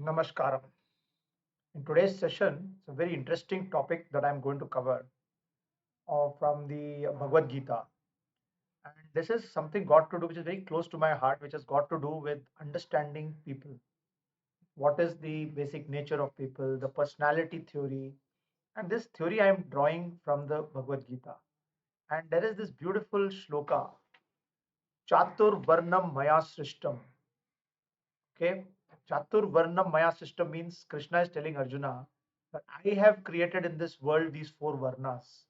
Namaskaram. In today's session, it's a very interesting topic that I'm going to cover from the Bhagavad Gita. And this is something got to do, which is very close to my heart, which has got to do with understanding people. What is the basic nature of people, the personality theory. And this theory I am drawing from the Bhagavad Gita. And there is this beautiful shloka, Chatur Varnam Maya Srishtam. Okay, Chatur Varnam Maya Srishtam means Krishna is telling Arjuna that I have created in this world these four Varnas.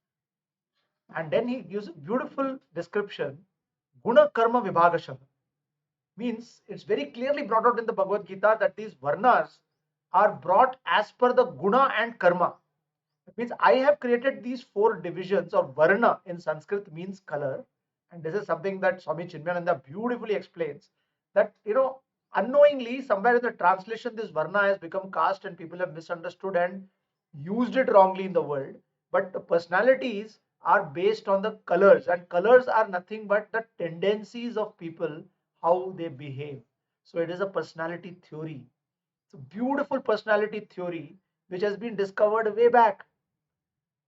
And then he gives a beautiful description, Guna Karma Vibhagasham. Means it's very clearly brought out in the Bhagavad Gita that these Varnas are brought as per the Guna and Karma. It means I have created these four divisions, or Varna in Sanskrit means color. And this is something that Swami Chinmayananda beautifully explains, that, unknowingly, somewhere in the translation, this Varna has become caste and people have misunderstood and used it wrongly in the world. But the personalities are based on the colors, and colors are nothing but the tendencies of people, how they behave. So it is a personality theory. It's a beautiful personality theory which has been discovered way back,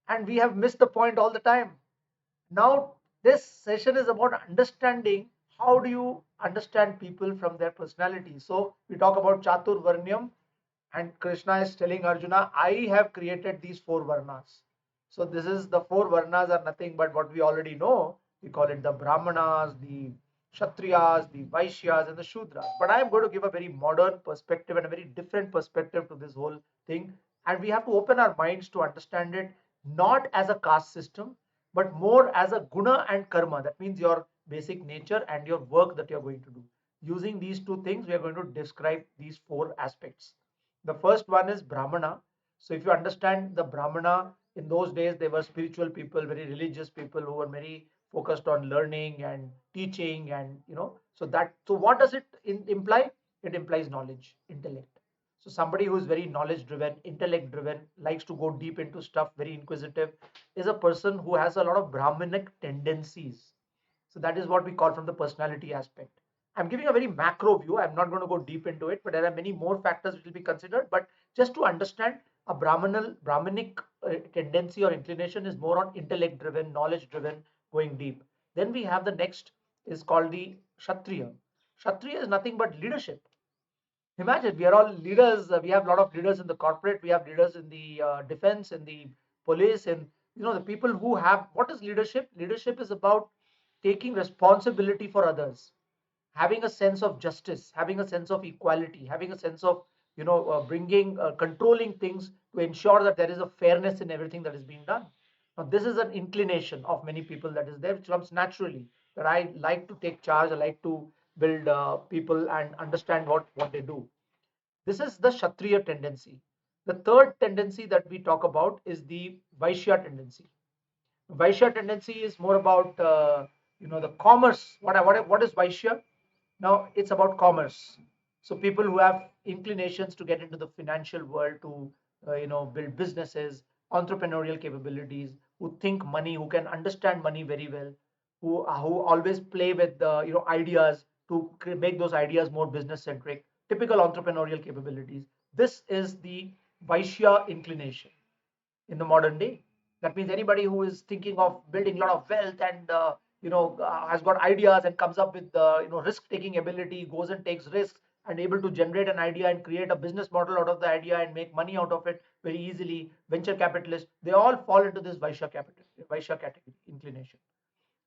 and we have missed the point all the time. Now this session is about understanding how do you understand people from their personality. So we talk about Chatur Varnyam, and Krishna is telling Arjuna, I have created these four Varnas. So this is, the four Varnas are nothing but what we already know. We call it the Brahmanas, the Kshatriyas, the Vaishyas, and the Shudras. But I am going to give a very modern perspective and a very different perspective to this whole thing. And we have to open our minds to understand it not as a caste system, but more as a guna and karma. That means your basic nature and your work that you're going to do. Using these two things, we are going to describe these four aspects. The first one is Brahmana. So if you understand the Brahmana, in those days, they were spiritual people, very religious people who were very focused on learning and teaching, and so what does it imply? It implies knowledge, intellect. So somebody who is very knowledge driven, intellect driven, likes to go deep into stuff, very inquisitive, is a person who has a lot of Brahmanic tendencies. So that is what we call from the personality aspect. I'm giving a very macro view. I'm not going to go deep into it, but there are many more factors which will be considered. But just to understand, a Brahmanic tendency or inclination is more on intellect driven, knowledge driven, going deep. Then we have the next is called the Kshatriya. Kshatriya is nothing but leadership. Imagine, we are all leaders. We have a lot of leaders in the corporate. We have leaders in the defense, in the police, and the people who have, what is leadership? Leadership is about taking responsibility for others, having a sense of justice, having a sense of equality, having a sense of bringing controlling things to ensure that there is a fairness in everything that is being done. Now this is an inclination of many people that is there, which comes naturally, that I like to take charge, I like to build people and understand what they do. This is the Kshatriya tendency. The third tendency that we talk about is the Vaishya tendency. Vaishya tendency is more about the commerce. What is Vaishya? Now it's about commerce. So people who have inclinations to get into the financial world, to build businesses, entrepreneurial capabilities, who think money, who can understand money very well, who always play with the ideas to make those ideas more business centric. Typical entrepreneurial capabilities. This is the Vaishya inclination in the modern day. That means anybody who is thinking of building a lot of wealth and has got ideas and comes up with risk taking ability, goes and takes risks and able to generate an idea and create a business model out of the idea and make money out of it very easily. Venture capitalists, they all fall into this Vaishya category inclination.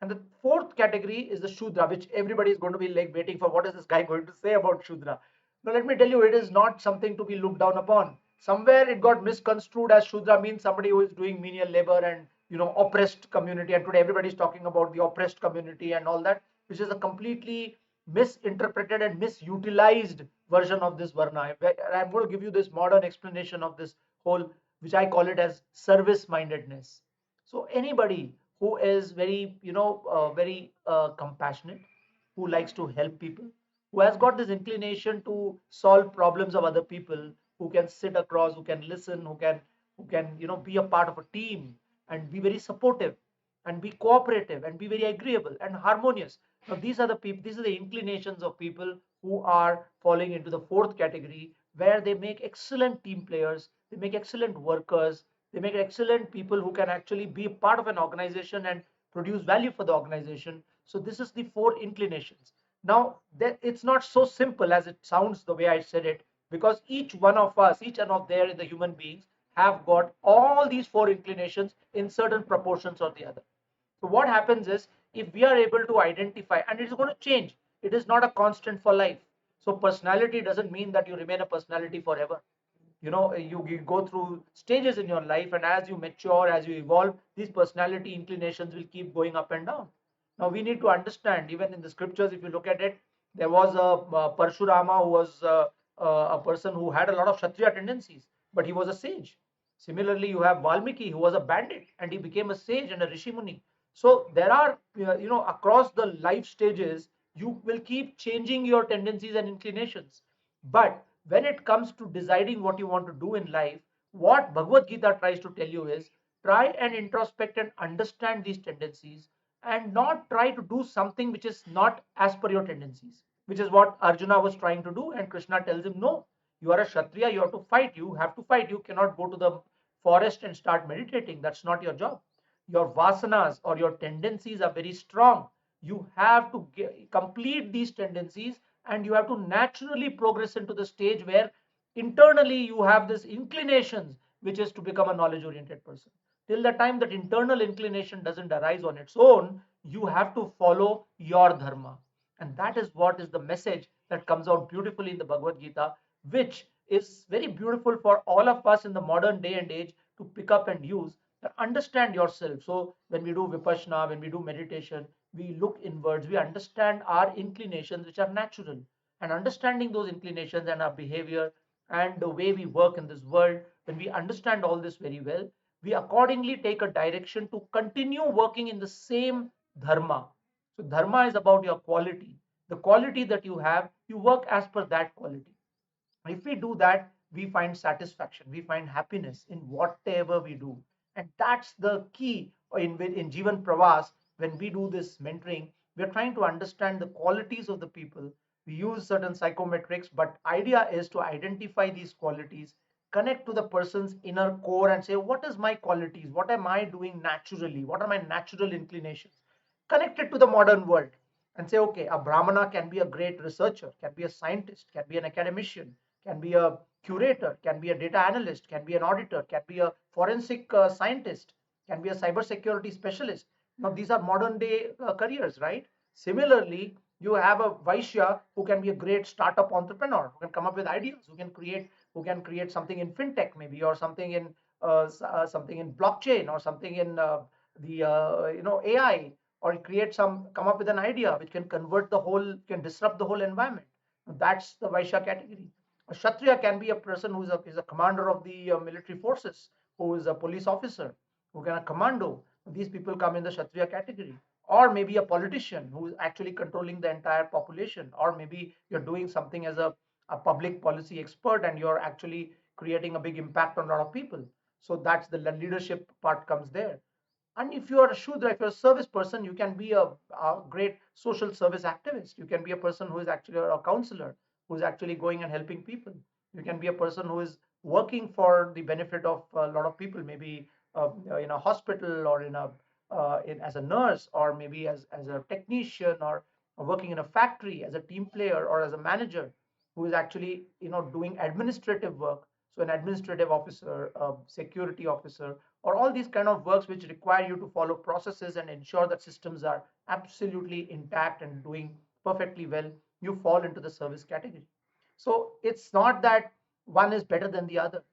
And the fourth category is the Shudra, which everybody is going to be like waiting for, what is this guy going to say about Shudra? Now, let me tell you, it is not something to be looked down upon. Somewhere it got misconstrued as Shudra means somebody who is doing menial labor and oppressed community. And today everybody is talking about the oppressed community and all that, which is a completely misinterpreted and misutilized version of this Varna. I'm going to give you this modern explanation of this whole, which I call it as service mindedness. So anybody who is very very compassionate, who likes to help people, who has got this inclination to solve problems of other people, who can sit across, who can listen, who can be a part of a team and be very supportive and be cooperative and be very agreeable and harmonious. Now these are the inclinations of people who are falling into the fourth category, where they make excellent team players, they make excellent workers, they make excellent people who can actually be a part of an organization and produce value for the organization. So this is the four inclinations. Now, it's not so simple as it sounds the way I said it, because each one of us, each one of there in the human beings, have got all these four inclinations in certain proportions or the other. So what happens is, if we are able to identify, and it's going to change, it is not a constant for life. So personality doesn't mean that you remain a personality forever. You go through stages in your life, and as you mature, as you evolve, these personality inclinations will keep going up and down. Now we need to understand, even in the scriptures, if you look at it, there was a Parshurama who was a person who had a lot of Kshatriya tendencies, but he was a sage. Similarly, you have Valmiki, who was a bandit, and he became a sage and a Rishi Muni. So there are, across the life stages, you will keep changing your tendencies and inclinations. But when it comes to deciding what you want to do in life, what Bhagavad Gita tries to tell you is, try and introspect and understand these tendencies, and not try to do something which is not as per your tendencies, which is what Arjuna was trying to do. And Krishna tells him, no, you are a Kshatriya, you have to fight, you have to fight, you cannot go to the forest and start meditating. That's not your job. Your vasanas or your tendencies are very strong. You have to complete these tendencies, and you have to naturally progress into the stage where internally you have this inclinations, which is to become a knowledge oriented person. Till the time that internal inclination doesn't arise on its own, you have to follow your dharma. And that is what is the message that comes out beautifully in the Bhagavad Gita, which is very beautiful for all of us in the modern day and age to pick up and use. Understand yourself. So when we do vipassana, when we do meditation, we look inwards, we understand our inclinations, which are natural. And understanding those inclinations and our behavior and the way we work in this world, when we understand all this very well, we accordingly take a direction to continue working in the same dharma. So dharma is about your quality. The quality that you have, you work as per that quality. If we do that, we find satisfaction, we find happiness in whatever we do. And that's the key in Jivan Pravas. When we do this mentoring, we're trying to understand the qualities of the people. We use certain psychometrics, but idea is to identify these qualities, connect to the person's inner core and say, what is my qualities, what am I doing naturally, what are my natural inclinations, connect it to the modern world, and say, okay, a brahmana can be a great researcher, can be a scientist, can be an academician, can be a curator, can be a data analyst, can be an auditor, can be a forensic scientist, can be a cybersecurity specialist. Now, these are modern day careers, right? Similarly, you have a Vaishya who can be a great startup entrepreneur, who can come up with ideas, who can create something in fintech maybe, or something in blockchain, or something in the AI, or come up with an idea which can can disrupt the whole environment. That's the Vaishya category. A Kshatriya can be a person who is a commander of the military forces, who is a police officer, who can a commando. These people come in the Kshatriya category. Or maybe a politician who is actually controlling the entire population. Or maybe you're doing something as a public policy expert, and you're actually creating a big impact on a lot of people. So that's the leadership part comes there. And if you are a Shudra, if you're a service person, you can be a great social service activist. You can be a person who is actually a counselor, who is actually going and helping people. You can be a person who is working for the benefit of a lot of people, maybe in a hospital, or as a nurse, or maybe as a technician, or working in a factory as a team player, or as a manager who is actually doing administrative work. So an administrative officer, a security officer, or all these kind of works which require you to follow processes and ensure that systems are absolutely intact and doing perfectly well, you fall into the service category. So it's not that one is better than the other.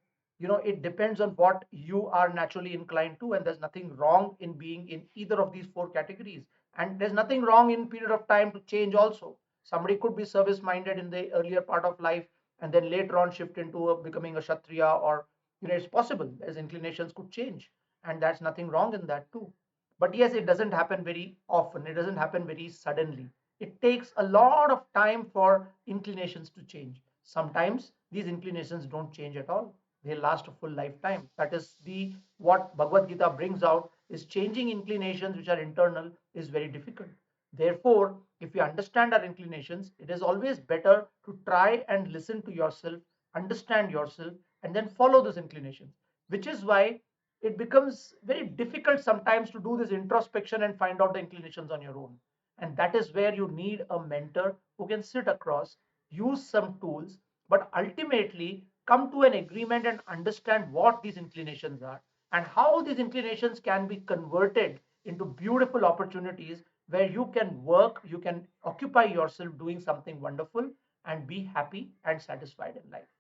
It depends on what you are naturally inclined to, and there's nothing wrong in being in either of these four categories. And there's nothing wrong in period of time to change also. Somebody could be service minded in the earlier part of life, and then later on shift into becoming a Kshatriya, or it's possible as inclinations could change, and that's nothing wrong in that too. But yes, it doesn't happen very often, it doesn't happen very suddenly. It takes a lot of time for inclinations to change. Sometimes these inclinations don't change at all, they last a full lifetime. That is the what Bhagavad Gita brings out, is changing inclinations which are internal is very difficult. Therefore, if you understand our inclinations, it is always better to try and listen to yourself, understand yourself, and then follow those inclinations, which is why it becomes very difficult sometimes to do this introspection and find out the inclinations on your own. And that is where you need a mentor who can sit across, use some tools, but ultimately come to an agreement and understand what these inclinations are and how these inclinations can be converted into beautiful opportunities where you can work, you can occupy yourself doing something wonderful and be happy and satisfied in life.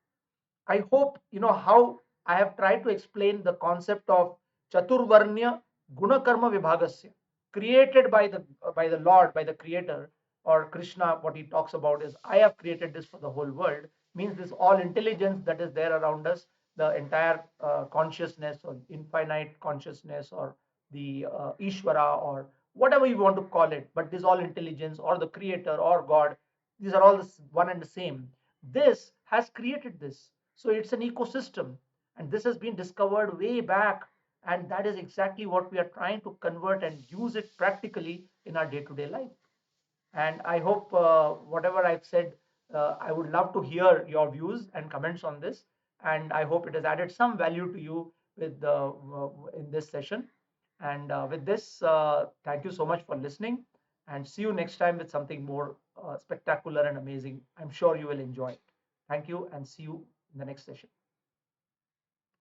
I hope you know how I have tried to explain the concept of Chaturvarnya Gunakarma Vibhagasya, created by the Lord, by the Creator, or Krishna. What he talks about is, I have created this for the whole world. Means this all intelligence that is there around us, the entire consciousness or infinite consciousness or the Ishvara or whatever you want to call it, but this all intelligence or the Creator or God, these are all one and the same. This has created this, so it's an ecosystem, and this has been discovered way back. And that is exactly what we are trying to convert and use it practically in our day to day life. And I hope whatever I've said, I would love to hear your views and comments on this. And I hope it has added some value to you in this session. And with this, thank you so much for listening. And see you next time with something more spectacular and amazing. I'm sure you will enjoy it. Thank you, and see you in the next session.